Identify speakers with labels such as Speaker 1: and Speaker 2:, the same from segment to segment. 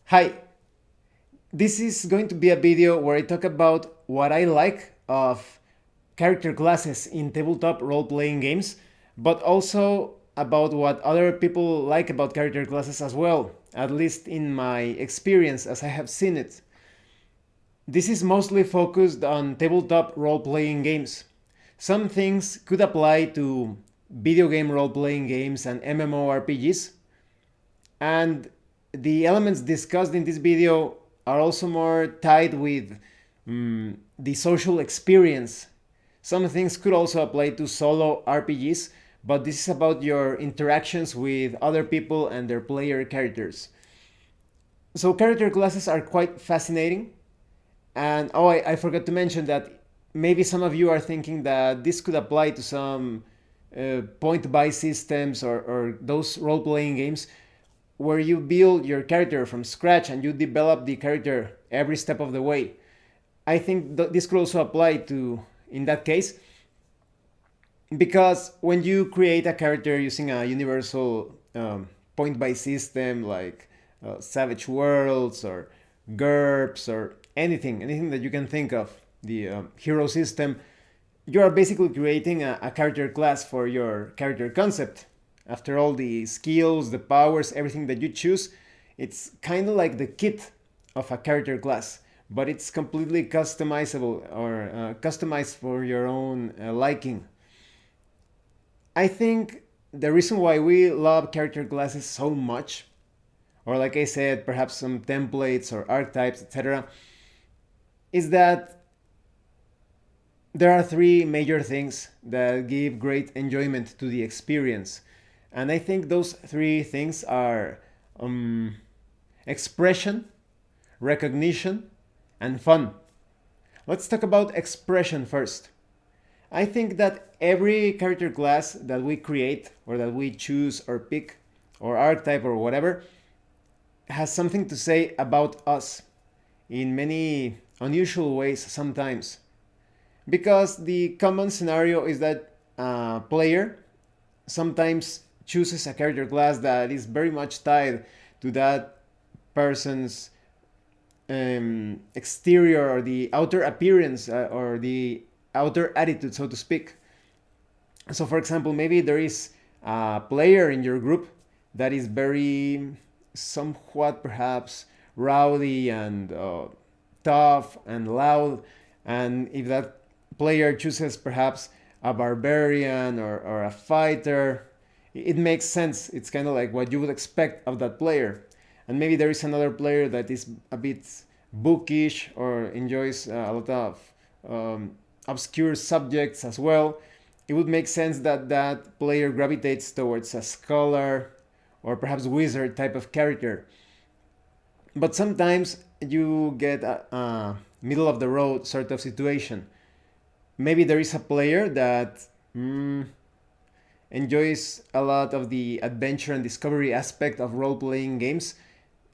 Speaker 1: Hi, this is going to be a video where I talk about what I like of character classes in tabletop role-playing games, but also about what other people like about character classes as well, at least in my experience as I have seen it. This is mostly focused on tabletop role-playing games. Some things could apply to video game role-playing games and MMORPGs, and the elements discussed in this video are also more tied with the social experience. Some things could also apply to solo RPGs, but this is about your interactions with other people and their player characters. So character classes are quite fascinating. And oh, I forgot to mention that maybe some of you are thinking that this could apply to some point buy systems or those role playing games where you build your character from scratch and you develop the character every step of the way. I think this could also apply to in that case, because when you create a character using a universal point buy system like Savage Worlds or GURPS or anything that you can think of, the hero system, you are basically creating a character class for your character concept. After all, the skills, the powers, everything that you choose, it's kind of like the kit of a character class, but it's completely customizable or customized for your own liking. I think the reason why we love character classes so much, or like I said, perhaps some templates or archetypes, etc., is that there are three major things that give great enjoyment to the experience. And I think those three things are um, expression, recognition, and fun. Let's talk about expression first. I think that every character class that we create or that we choose or pick or archetype or whatever has something to say about us in many unusual ways sometimes. Because the common scenario is that a player sometimes chooses a character class that is very much tied to that person's exterior or the outer appearance or the outer attitude, so to speak. So, for example, maybe there is a player in your group that is very somewhat perhaps rowdy and tough and loud, and if that player chooses perhaps a barbarian or a fighter, it makes sense. It's kind of like what you would expect of that player. And maybe there is another player that is a bit bookish or enjoys a lot of obscure subjects as well. It would make sense that that player gravitates towards a scholar or perhaps wizard type of character. But sometimes you get a middle of the road sort of situation. Maybe there is a player that enjoys a lot of the adventure and discovery aspect of role playing games.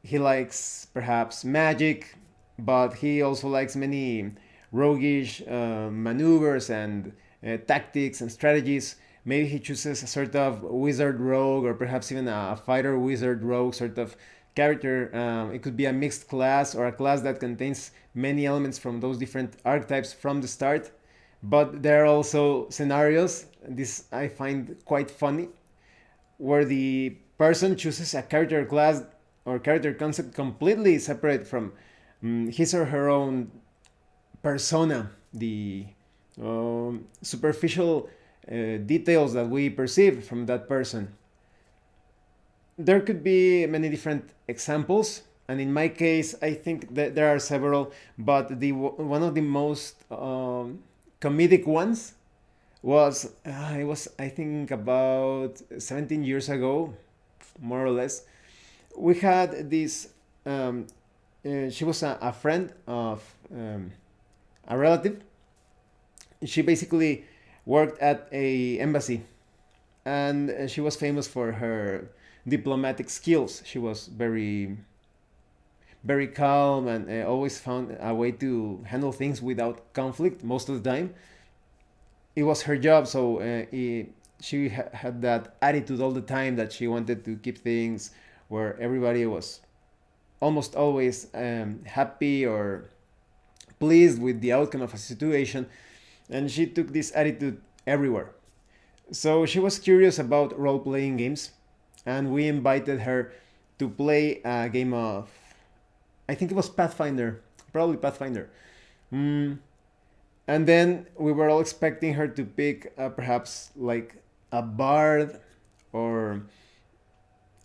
Speaker 1: He likes perhaps magic, but he also likes many roguish maneuvers and tactics and strategies. Maybe he chooses a sort of wizard rogue or perhaps even a fighter wizard rogue sort of character. It could be a mixed class or a class that contains many elements from those different archetypes from the start. But there are also scenarios, this I find quite funny, where the person chooses a character class or character concept completely separate from his or her own persona, the superficial details that we perceive from that person. There could be many different examples, and in my case, I think that there are several, but the one of the most comedic ones was it was I think about 17 years ago, more or less. We had this. She was a friend of a relative. She basically worked at a embassy, and she was famous for her diplomatic skills. She was very calm and always found a way to handle things without conflict most of the time. It was her job, so she had that attitude all the time that she wanted to keep things where everybody was almost always happy or pleased with the outcome of a situation, and she took this attitude everywhere. So she was curious about role playing games, and we invited her to play a game of, I think it was Pathfinder, probably Pathfinder. Mm. And then we were all expecting her to pick perhaps like a bard or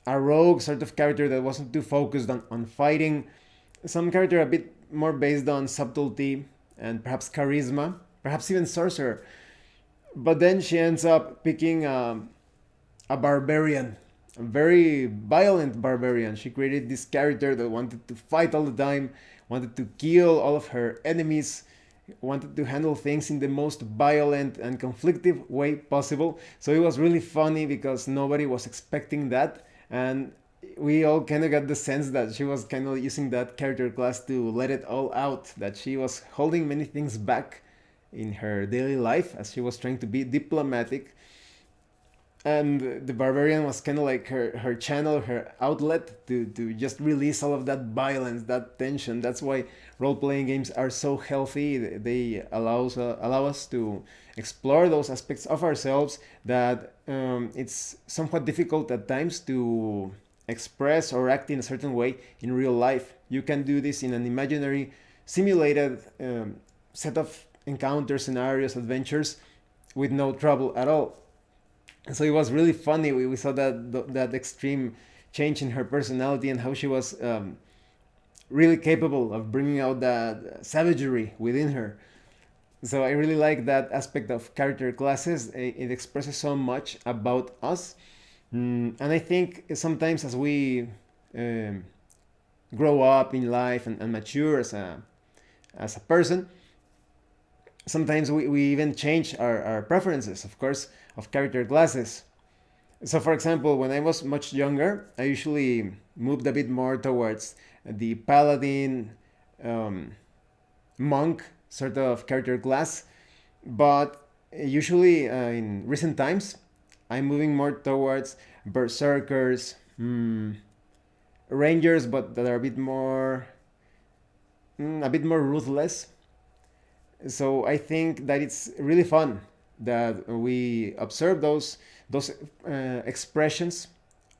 Speaker 1: a rogue sort of character that wasn't too focused on fighting, some character a bit more based on subtlety and perhaps charisma, perhaps even sorcerer. But then she ends up picking a barbarian, a very violent barbarian. She created this character that wanted to fight all the time, wanted to kill all of her enemies, wanted to handle things in the most violent and conflictive way possible. So it was really funny because nobody was expecting that. And we all kind of got the sense that she was kind of using that character class to let it all out, that she was holding many things back in her daily life as she was trying to be diplomatic, and the barbarian was kind of like her channel, her outlet to just release all of that violence, that tension. That's why role-playing games are so healthy. They allow us to explore those aspects of ourselves that it's somewhat difficult at times to express or act in a certain way in real life. You can do this in an imaginary simulated set of encounters, scenarios, adventures with no trouble at all. So it was really funny. We saw that extreme change in her personality and how she was really capable of bringing out that savagery within her. So I really like that aspect of character classes. It expresses so much about us. And I think sometimes as we um, grow up in life and mature as a person, sometimes we even change our preferences, of course, of character classes. So, for example, when I was much younger, I usually moved a bit more towards the paladin, um, monk sort of character class. But usually in recent times, I'm moving more towards berserkers, rangers, but that are a bit more ruthless. So I think that it's really fun that we observe those expressions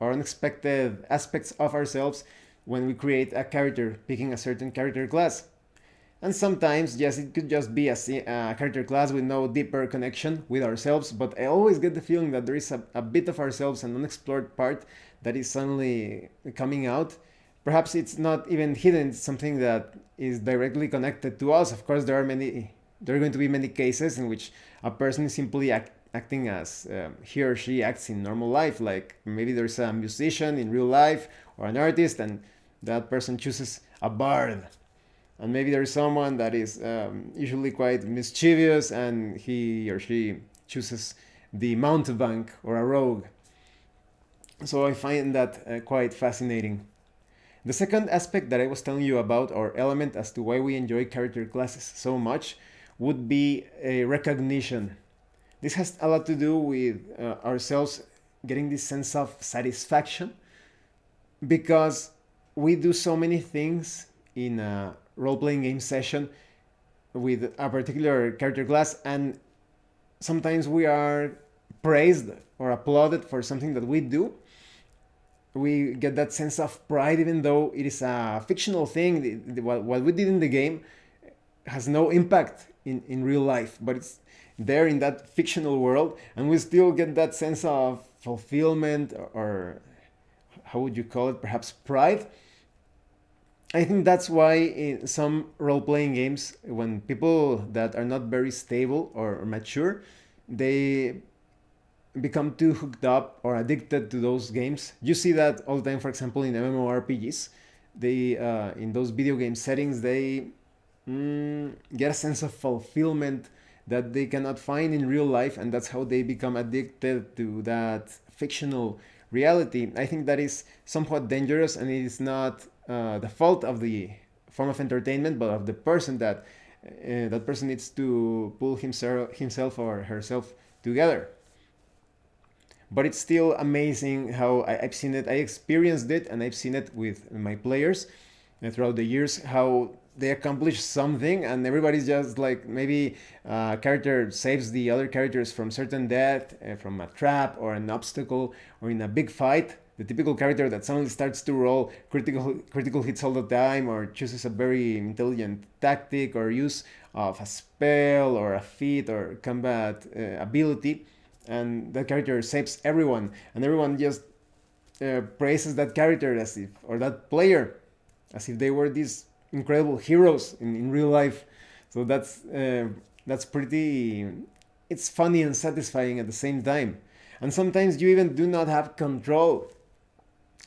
Speaker 1: or unexpected aspects of ourselves when we create a character, picking a certain character class. And sometimes, yes, it could just be a character class with no deeper connection with ourselves, but I always get the feeling that there is a bit of ourselves, an unexplored part that is suddenly coming out. Perhaps it's not even hidden, it's something that is directly connected to us. Of course, there are going to be many cases in which a person is simply acting as he or she acts in normal life. Like maybe there's a musician in real life or an artist, and that person chooses a bard. And maybe there's someone that is usually quite mischievous, and he or she chooses the mountebank or a rogue. So I find that quite fascinating. The second aspect that I was telling you about, or element as to why we enjoy character classes so much, would be a recognition. This has a lot to do with ourselves getting this sense of satisfaction because we do so many things in a role playing game session with a particular character class, and sometimes we are praised or applauded for something that we do. We get that sense of pride, even though it is a fictional thing. What we did in the game has no impact in real life, but it's there in that fictional world, and we still get that sense of fulfillment, or how would you call it, perhaps pride. I think that's why in some role-playing games, when people that are not very stable or mature, they become too hooked up or addicted to those games. You see that all the time, for example, in MMORPGs. They in those video game settings, they get a sense of fulfillment that they cannot find in real life, and that's how they become addicted to that fictional reality. I think that is somewhat dangerous, and it is not the fault of the form of entertainment, but of the person that person needs to pull himself or herself together. but it's still amazing how I've seen it. I experienced it, and I've seen it with my players throughout the years, how they accomplish something and everybody's just like, maybe a character saves the other characters from certain death, from a trap or an obstacle, or in a big fight, the typical character that suddenly starts to roll critical hits all the time, or chooses a very intelligent tactic or use of a spell or a feat or combat ability, and that character saves everyone, and everyone just praises that character as if, or that player, as if they were these incredible heroes in real life. So that's pretty. It's funny and satisfying at the same time. And sometimes you even do not have control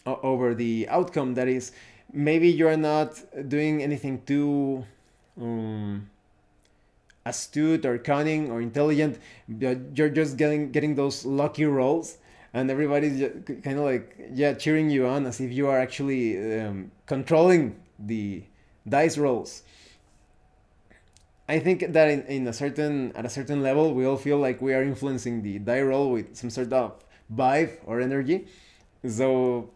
Speaker 1: over the outcome. That is, maybe you're not doing anything too astute or cunning or intelligent, but you're just getting those lucky rolls, and everybody's kind of like, yeah, cheering you on as if you are actually controlling the dice rolls. I think that in a certain at a certain level, we all feel like we are influencing the die roll with some sort of vibe or energy. So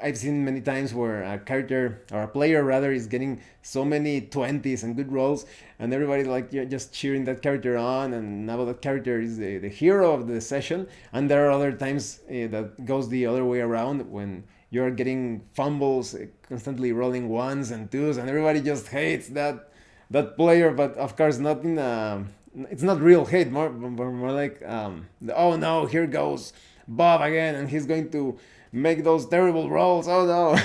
Speaker 1: I've seen many times where a character, or a player rather, is getting so many 20s and good rolls, and everybody like, yeah, just cheering that character on, and now that character is the hero of the session. And there are other times that goes the other way around, when you're getting fumbles, constantly rolling ones and twos, and everybody just hates that player. But of course, not in a, it's not real hate, more like, oh no, here goes Bob again, and he's going to make those terrible rolls. Oh no!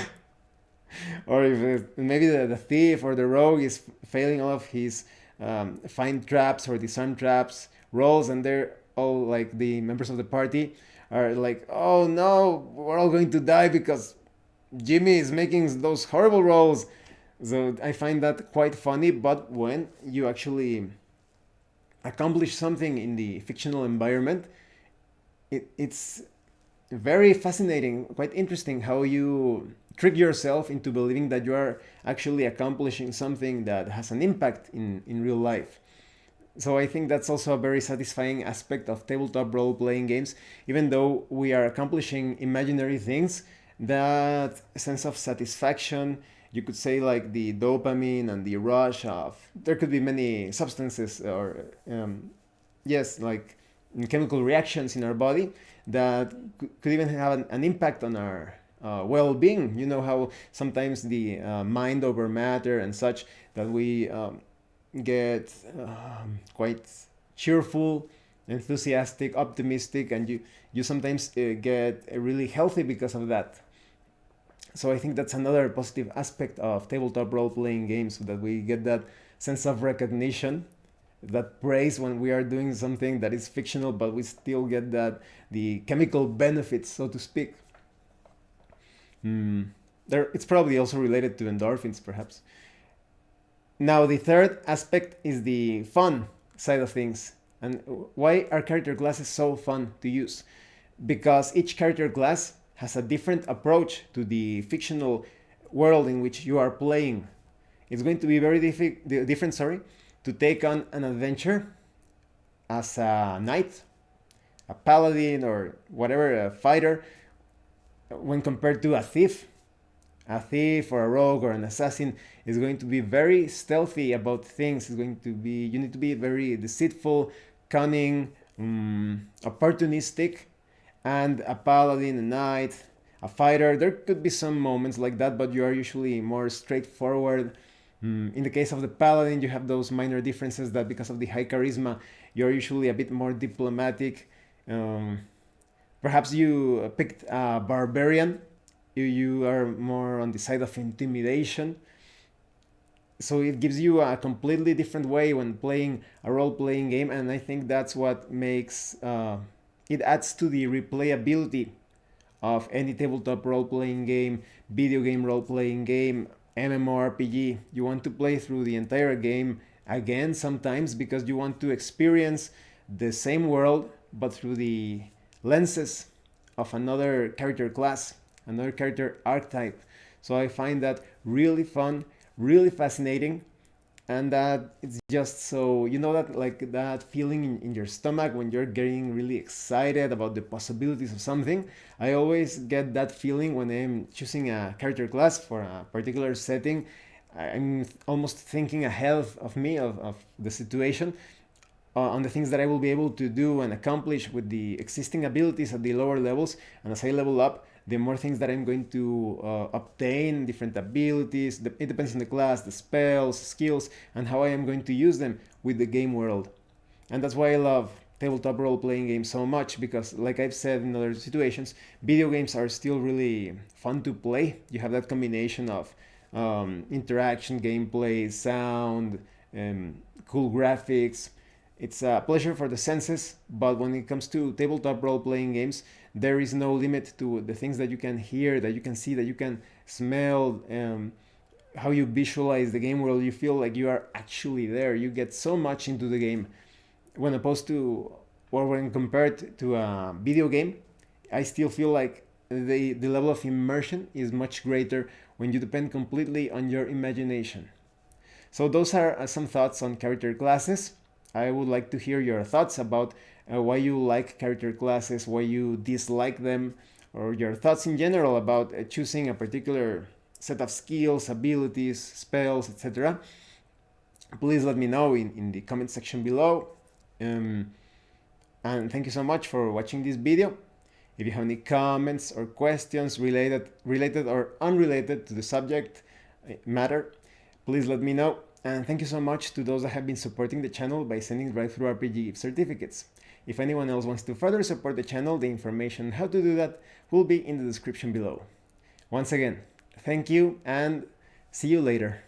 Speaker 1: Or if maybe the thief or the rogue is failing all of his find traps or disarm traps rolls, and they're all like, the members of the party are like, oh no, we're all going to die because Jimmy is making those horrible rolls. So I find that quite funny. But when you actually accomplish something in the fictional environment, it's very fascinating, quite interesting how you trick yourself into believing that you are actually accomplishing something that has an impact in real life. So I think that's also a very satisfying aspect of tabletop role playing games. Even though we are accomplishing imaginary things, that sense of satisfaction, you could say, like the dopamine and the rush of, there could be many substances, or yes, like chemical reactions in our body that could even have an impact on our well-being. You know how sometimes the mind over matter and such, that we get quite cheerful, enthusiastic, optimistic, and you sometimes get really healthy because of that. So I think that's another positive aspect of tabletop role-playing games, that we get that sense of recognition, that praise when we are doing something that is fictional, but we still get that, the chemical benefits, so to speak. There, it's probably also related to endorphins, perhaps. Now, the third aspect is the fun side of things. And why are character classes so fun to use? Because each character class has a different approach to the fictional world in which you are playing. It's going to be very different, sorry, to take on an adventure as a knight, a paladin, or whatever, a fighter, when compared to a thief. A thief or a rogue or an assassin is going to be very stealthy about things. It's going to be, you need to be very deceitful, cunning, opportunistic. And a paladin, a knight, a fighter, there could be some moments like that, but you are usually more straightforward. In the case of the paladin, you have those minor differences, that because of the high charisma, you're usually a bit more diplomatic. Perhaps you picked a barbarian. You are more on the side of intimidation. So it gives you a completely different way when playing a role-playing game, and I think that's what makes it adds to the replayability of any tabletop role-playing game, video game role-playing game, MMORPG. You want to play through the entire game again sometimes, because you want to experience the same world but through the lenses of another character class, another character archetype. So I find that really fun, really fascinating. And that it's just so, you know, that like that feeling in your stomach when you're getting really excited about the possibilities of something. I always get that feeling when I'm choosing a character class for a particular setting. I'm almost thinking ahead of me of the situation, on the things that I will be able to do and accomplish with the existing abilities at the lower levels. And as I level up, the more things that I'm going to obtain, different abilities. It depends on the class, the spells, skills, and how I am going to use them with the game world. And that's why I love tabletop role playing games so much, because, like I've said in other situations, video games are still really fun to play. You have that combination of interaction, gameplay, sound, cool graphics. It's a pleasure for the senses, but when it comes to tabletop role playing games, there is no limit to the things that you can hear, that you can see, that you can smell, how you visualize the game world. You feel like you are actually there. You get so much into the game when opposed to, or when compared to a video game. I still feel like the level of immersion is much greater when you depend completely on your imagination. So those are some thoughts on character classes. I would like to hear your thoughts about why you like character classes, why you dislike them, or your thoughts in general about choosing a particular set of skills, abilities, spells, etc. Please let me know in the comment section below. Um, and thank you so much for watching this video. If you have any comments or questions related or unrelated to the subject matter, please let me know. And thank you so much to those that have been supporting the channel by sending drive-thru RPG gift certificates. If anyone else wants to further support the channel, the information on how to do that will be in the description below. Once again, thank you and see you later.